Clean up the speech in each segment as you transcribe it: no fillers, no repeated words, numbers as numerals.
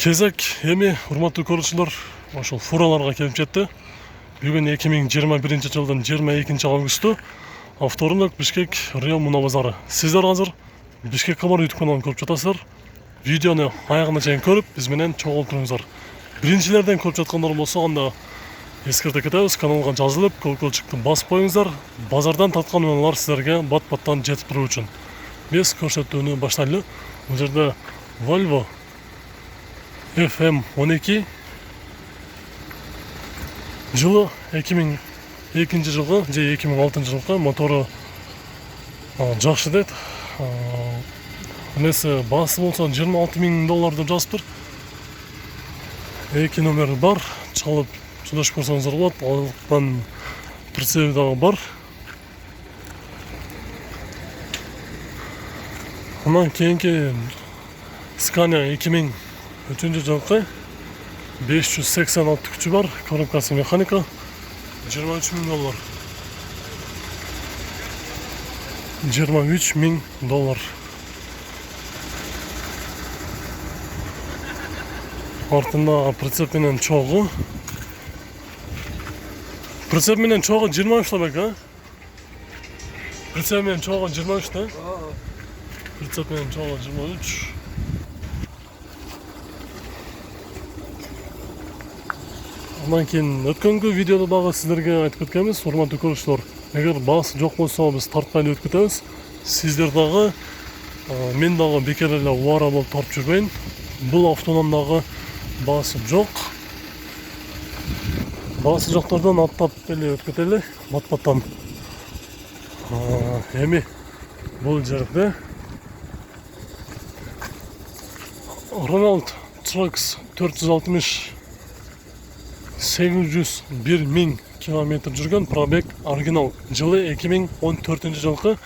Кезек эми урматтуу көрүүчүлөр, ошол фураларга келип жетти. Бүгүн 2021 жылдын 22 августу автоурынок Бишкек район муна базары. Сиздер азыр Бишкек кабар YouTube каналын көрүп жатасыздар. Видеону аягына чейин көрүп, биз менен чогултуруңуздар. Биринчилерден көрүп жаткандар болсо, анда эскертип кетебиз, каналга жазылып, колокольчукту басып коюңуздар. Базардан тарткан унаалар силерге бат-баттан жетип туруу үчүн. Биз көрсөтүүнү баштайлы. Бул жерде Volvo FM12 жылы 2002 жылғы же 2006 жылғы мотору жакшы дейт. Несі басы болса $26,000 деп жазыптыр. Эки номер бар, чалып сүйлөшүп көрсөңүздөр болот. Алыктан прицеби дагы бар. Анан кийинки Scania 2003 жылкы 580 at күчү бар, коробкасы механика, $23,000. $23,000. Артында прицеп менен чогу. Прицеп менен чогу 23 бек, а? Прицеп менен чогу 23 да? Прицеп менен чогу 23. Андан кийин өткөнгү видеодо дагы сиздерге айтып кеткенбиз, урматтуу көрүүчүлөр, эгер баасы жок болсо биз тартпай өтүп кетебиз. Сиздер дагы, мен дагы бекер эле убара болуп тартып жүрбөйүн. Бул автоунан дагы баасы жок. Баасы жоктордон аттап эле өтүп кетели, бат-баттан. Эми бул жерде Renault Trax 460 801,000 километр жүргөн, пробег оригинал. Жылы 2014 жылкы,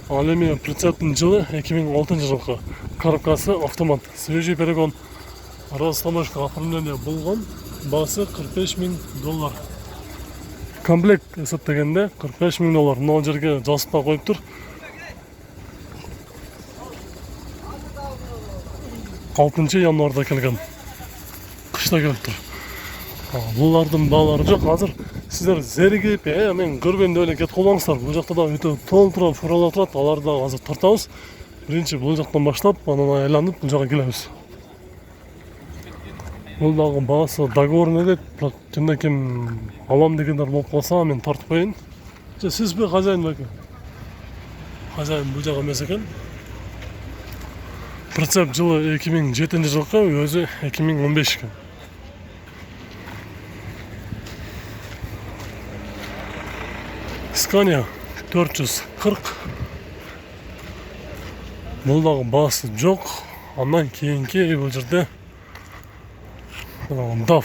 ал эми прицептин жылы 2006 жылкы. Коробкасы автомат. Свежий перегон. Расстановка оформление болгон. Баасы $45,000. Комплект эсептегенде $45,000. Мына жерге жазып да коюптур. 6 январда келген. Кышта келиптир. Булардын баалары жок. Азыр сиздер зеригип, мен көргөндө эле кетип калбаңыздар. Бул жакта да өтө толтура фуралар турат. Аларды да азыр тартабыз. Биринчи бул жактан баштап, анан айланып бул жака келебиз. Бул дагы баасы договорный дейт. Бирок кимде ким алам дегендер болуп калса, мен тартып коеюн. Сизби хозяин беки? Хозяин бул жака эмес экен. Прицеп жылы 2007 жылкы, өзү 2015 экен. Scania 440. Бул дагы баасы жок. Андан кийинки бул жерде DAF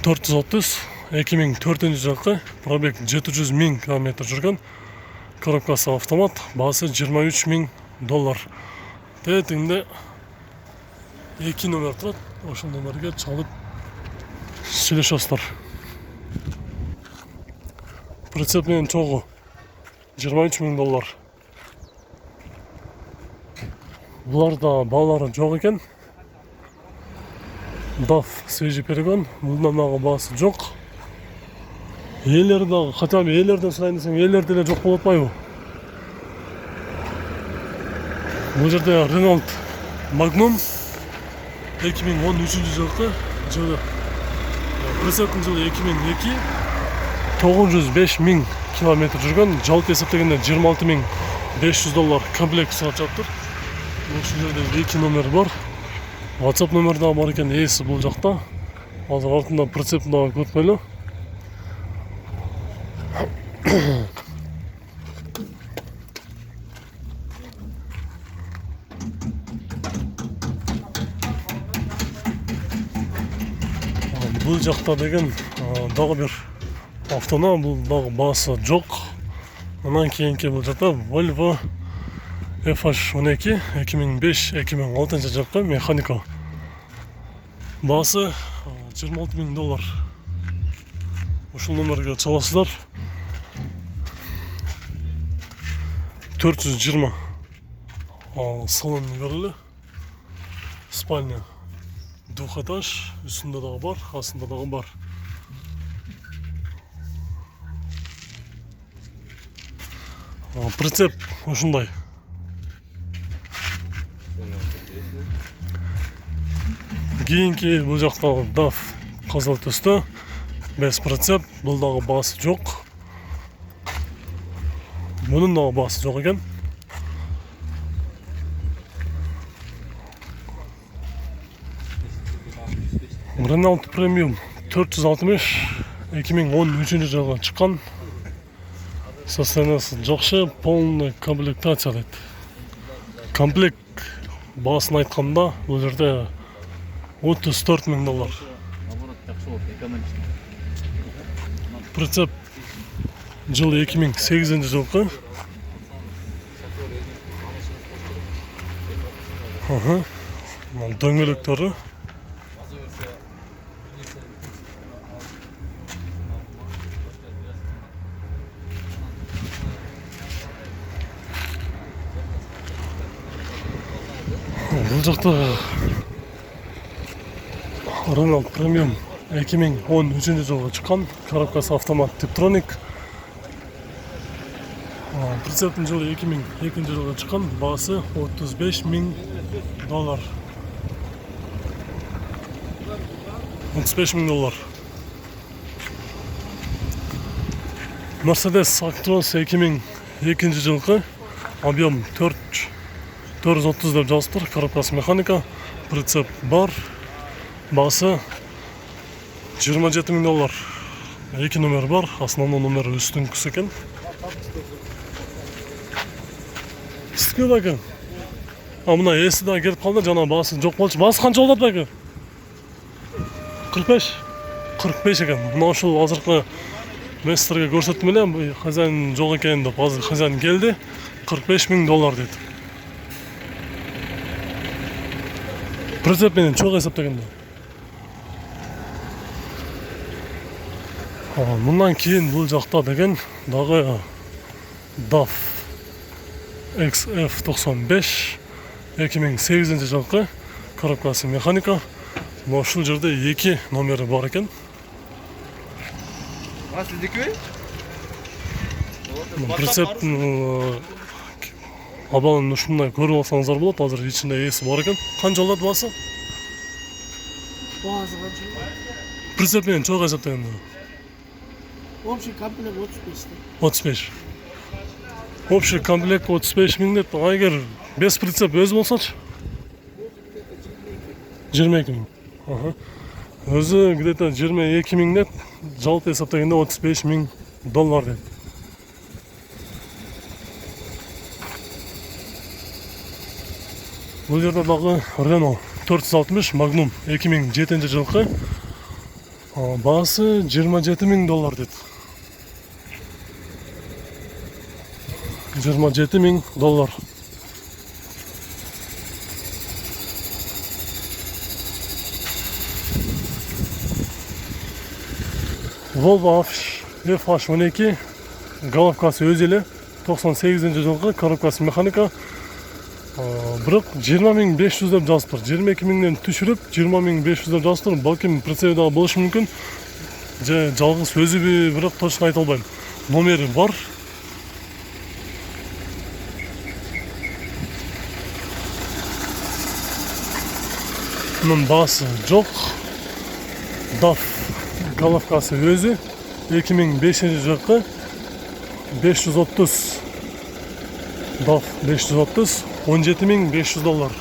430 2004 жылкы, пробег 700,000 километр жүргөн, коробкасы автомат, баасы $23,000. Тетинде 2 номер турат. Ошол номерге чалып сүйлөшөсүздөр. Прицеп менен чогу $23,000. Буларда баалары жок экен. DAF свежий перегон, мындан дагы баасы жок. Ээлери дагы, хотя бы ээлерден сурайын десең, ээлер деле жок болуп атпайбы? Бул жерде Renault Magnum 2013 жылкы, жылы прицептин жылы 2002, $905,000 километр жүргөн, жалпы эсептегенде $26,500 комплект сурап жатыптыр. Ошол жерде 2 номер бар. WhatsApp номер дагы бар экен, ээси бул жакта. Азыр артында прицеп дагы көрүп коелу. Бул жакта деген дагы бир автоунаа, бул дагы баасы жок. Анан кийинки бул жакта Volvo FH12 2005-2006 жылкы механика. Баасы $26,000. Ушул номерге чаласыздар. 420 салон көрүлү. спальня. Двухэтаж, üstünde дағы бар, астында дағы бар. Прицеп ушундай. Кийинки бул жакта DAF кызыл түстө. Без прицеп, бул дагы баасы жок. Мунун дагы баасы жок экен. Renault Premium 460 2013 жылы чыккан. Состояниесі жакшы, полный комплектация дейт. Комплект баасын айтканда бул жерде $34,000. Прицеп жылы 2008 жылкы. Дөңгөлөктөрү. Бул жакта Renault Premium 2013 жылы чыккан, коробкасы автомат Tiptronic. Прицептин жылы 2002 жылы чыккан, баасы $35,000. $35,000. Mercedes Actros 2002 жылкы, объем 430 деп жазыптыр, коробкасы механика, прицеп бар, баасы $27,000. Эки номер бар, основной номер үстүнкүсү экен. Сізге бәкі. Мына есі да келіп қалды, жана басы жоқ болчу. Басы қанша болот бәкі? 45? 45 екен. Мына ушул азыркы местерге көрсөттүм эле, хозяин жок экен деп, азыр хозяин келди. $45,000 дейт. Прицеп менен чоң эсептегенде. Мындан кийин бул жакта деген дагы DAF XF95 2008 жылкы, коробкасы механика. Ушул жерде 2 номери бар экен. Прицептин абалын ушундай көрүп алсаңыздар болот. Азыр ичинде эси бар экен. Канча болот баасы? Баасы канча? Прицеп менен чоң эсептегенде. Общий комплект 35. 35. Общий комплект 35,000 деп, эгер без прицеп өзү болсочу? 22,000. Өзү где-то 22,000 деп, жалпы эсептегенде $35,000 деп. Бул жерде дагы Renault 460 Magnum 2007 жылкы, баасы $27,000 дейт. $27,000. Volvo FH12 головкасы өз эле 98 жылкы, коробкасы механика. Бирок 20,500 деп жазыптыр. 22,000ден түшүрүп 20,500 деп жазыптыр. Балким прицеп дагы болушу мүмкүн. Же жалгыз өзүбү, бирок точно айта албайм. Номери бар. Мунун баасы жок. DAF головкасы өзү 2005 жылкы, 530. DAF 530, $17,500.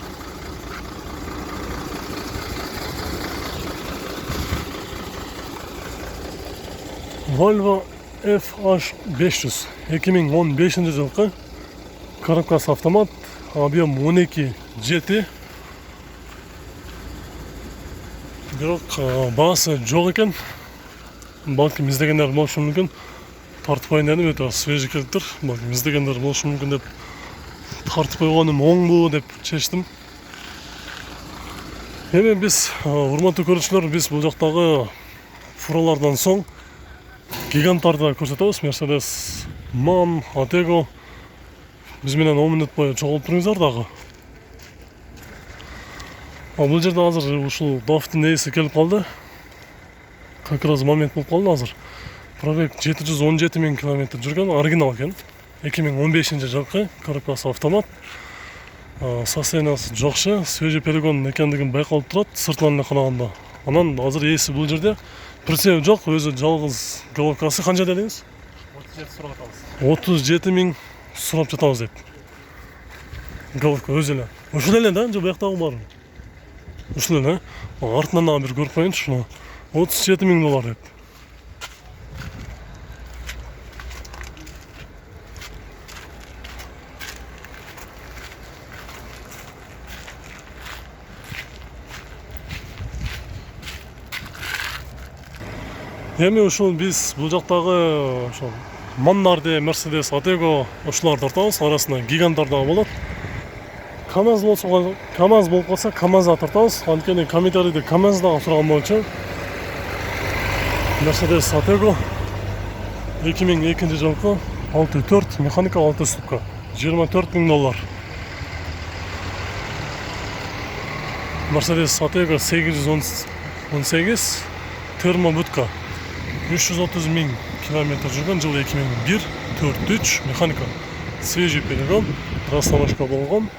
Volvo FH500 2015 жылкы, коробкасы автомат, объем 12,7. Бирок баасы жок экен. Балким издегендер болушу мүмкүн. Тартпайын дедим, өтө свежий келиптир. Балким издегендер болушу мүмкүн деп тартып койгонум оңбу деп чечтим. Эми биз, урматтуу көрүүчүлөр, биз бул жактагы фуралардан соң гиганттарды көрсөтөбүз. Mercedes MAN, Atego. Биз менен 10 мүнөт бою чогулуп туруңуздар дагы. Бул жерде азыр ушул дафтын ээси келип калды. Как раз момент болуп калды азыр. Пробег 717.000 километр жүргөн, оригинал экен. 2015-жылкы коробкасы автомат. Состояниясы жакшы, свежий перегон экендигин байкалып турат сыртынан эле караганда. Анан азыр ээси бул жерде прицеп жок, өзү жалгыз головкасы. Канча дедиңиз? 37 сурап атабыз. 37.000 сурап жатабыз дейт. Головка өзү эле. Ушул эле да, же буяктагы бар? Ушул эле. Артынан дагы бир көрүп коеюнчу шуну. $37.000 дейт. Эми ушул биз бул жактагы ошол Маннарды, Мерседес, Атего ушуларды тартабыз, арасында гиганттар дагы болот. КамАЗ болсо, КамАЗ болуп калса, КамАЗга тартабыз. Анткени комментарийде КамАЗ дагы сураган болчу. Мерседес Атего 2002-жылкы 6.4 механика 6 ступка $24.000. Мерседес Атего 818 термобутка 330.000 километр жүргөн, жылы 2001, 4.3 механика, свежий перегон, расстановка болгон.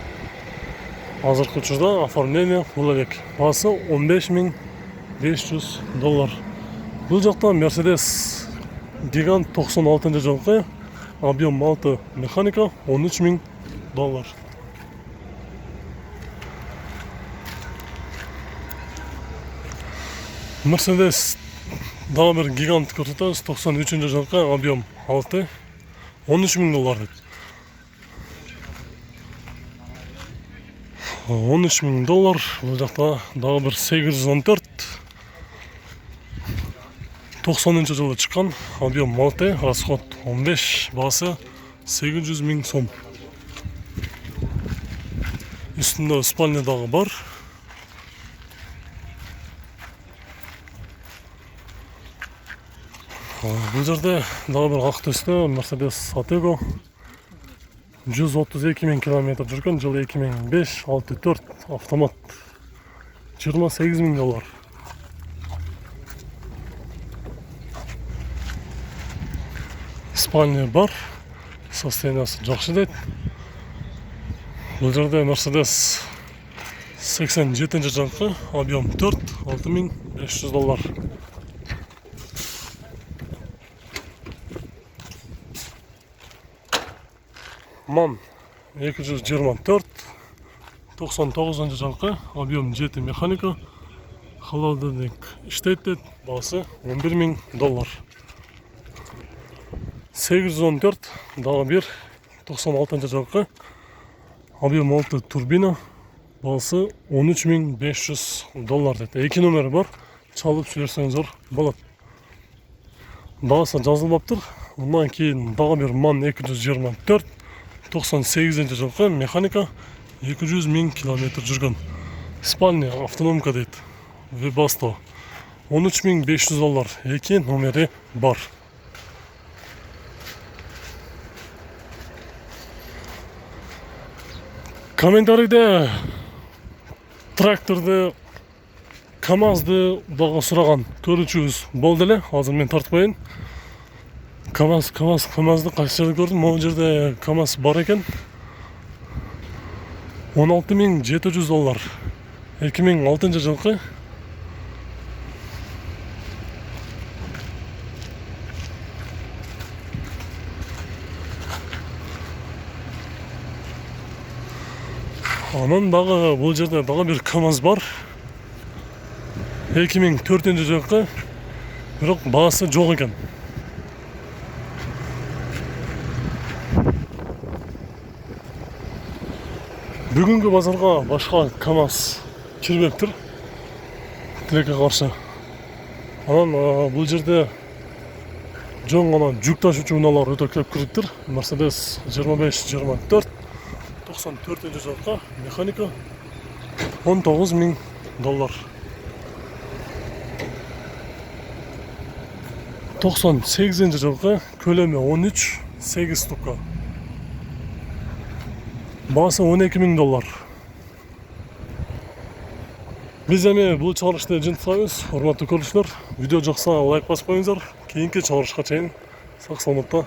Азыркы учурда оформление бул элек. Баасы $15.500. Бул жакта Мерседес Гигант 96-жылкы, объем 6 механика $13.000. Мерседес дагы бир гигант көрсөтөбүз, 93-жылкы, объем 6 $13.000 дейт. $13.000. Бул жакта дагы бир 814 90-жылы чыккан, объем 6, расход 15, баасы $800.000 сом. Үстүндө спальня дагы бар. Бул жерде дагы бир ак түстө Mercedes Atego 132.000 километр жүргөн, жылы 2005, 6.4 автомат, $28.000. Спальня бар, состояниясы жакшы дейт. Бул жерде Mercedes 87-жылкы, объем 4, $6.500. MAN 224 99-жылкы, объем 7 механика, холодильник иштейт дейт, баасы $11.000. 814 дагы бир 96-жылкы, объем 6 турбина, баасы $13.500 дейт. Эки номери бар, чалып жиберсеңиздер болот. Баасы жазылбаптыр. Мындан кийин дагы бир MAN 224 98-жылкы, механика 200.000 километр жүргөн. Спальня автономка дейт. Webasto $13.500. Эки номери бар. Комментарийде тракторду, КамАЗды дагы сураган көрүүчүбүз болду эле. Азыр мен тартып коеюн. КамАЗды кайсы жерде көрдүм? Могу жерде КамАЗ бар экен. $16.700. 2006-жылкы. Анан дагы бул жерде дагы бир КамАЗ бар. 2004-жылкы. Бирок баасы жок экен. Бүгүнкү базарга башка КамАЗ кирбептир. Тилекке каршы. Анан бул жерде жоң гана жүк ташуучу унаалар өтө көп кириптир. Mercedes 25-24 94-жылкы, механика $19.000. 98-жылкы, көлөмү 13, 8 ступка. Баасы $12.000. Биз эми бул чыгарышты жыйынтыктайбыз. Урматтуу көрүүчүлөр, видео жакса лайк басып коюңуздар. Кийинки чыгарышка чейин сак саламатта